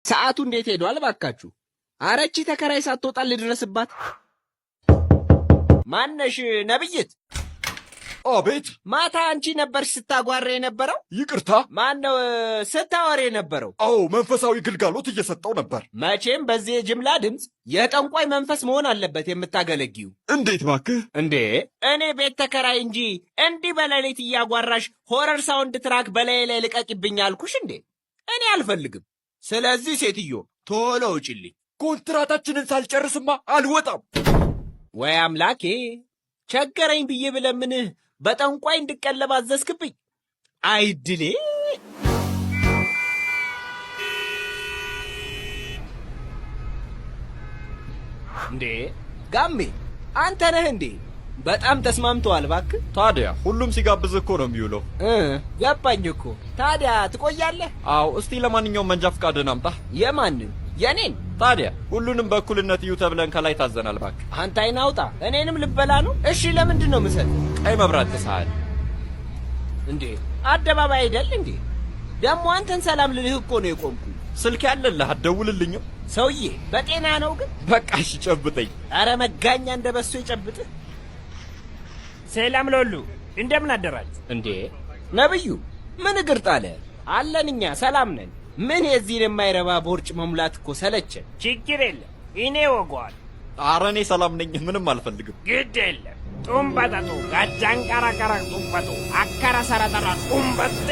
ሰዓቱ እንዴት ሄዷል ባካችሁ? አረቺ ተከራይ ሳትወጣ ልድረስባት። ማነሽ ነብይት? አቤት። ማታ አንቺ ነበርሽ ስታጓራ የነበረው? ይቅርታ። ማነው ስታወር የነበረው? አዎ መንፈሳዊ ግልጋሎት እየሰጠው ነበር። መቼም በዚህ የጅምላ ድምፅ የጠንቋይ መንፈስ መሆን አለበት የምታገለጊው። እንዴት ባክህ? እንዴ እኔ ቤት ተከራይ እንጂ እንዲህ በሌሊት እያጓራሽ ሆረር ሳውንድ ትራክ በላይ ላይ ልቀቂብኝ አልኩሽ እንዴ? እኔ አልፈልግም። ስለዚህ ሴትዮ ቶሎ ውጭልኝ። ኮንትራታችንን ሳልጨርስማ አልወጣም። ወይ አምላኬ፣ ቸገረኝ ብዬ ብለምንህ በጠንቋይ እንድቀለብ አዘዝክብኝ። አይድሌ! እንዴ ጋሜ አንተ ነህ እንዴ? በጣም ተስማምተዋል እባክህ። ታዲያ ሁሉም ሲጋብዝ እኮ ነው የሚውለው። ገባኝ እኮ። ታዲያ ትቆያለህ? አዎ። እስቲ ለማንኛውም መንጃ ፍቃድህን አምጣ። የማንን? የኔን? ታዲያ ሁሉንም በእኩልነት እዩ ተብለን ከላይ ታዘናል። እባክህ አንተ አይን አውጣ። እኔንም ልበላ ነው? እሺ ለምንድን ነው ምሰል? ቀይ መብራት ጥሰሃል እንዴ? አደባባይ አይደል እንዴ? ደግሞ አንተን ሰላም ልልህ እኮ ነው የቆምኩ። ስልክ ያለልህ አትደውልልኝም? ሰውዬ በጤና ነው ግን? በቃ እሺ ጨብጠኝ። አረ መጋኛ እንደ በሶ ይጨብጥህ። ሰላም ሎሉ፣ እንደምን አደራችሁ? እንዴ ነብዩ ምን እግር ጣለ? አለን እኛ ሰላም ነን። ምን የዚህን የማይረባ ቦርጭ መሙላት እኮ ሰለቸን። ችግር የለም እኔ ወጓል። ኧረ እኔ ሰላም ነኝ፣ ምንም አልፈልግም። ግድ የለም ጡምበጠጡ ጋጃን ቀራቀራ ጡምበጡ አከራ ሰረጠራ ጡምበቴ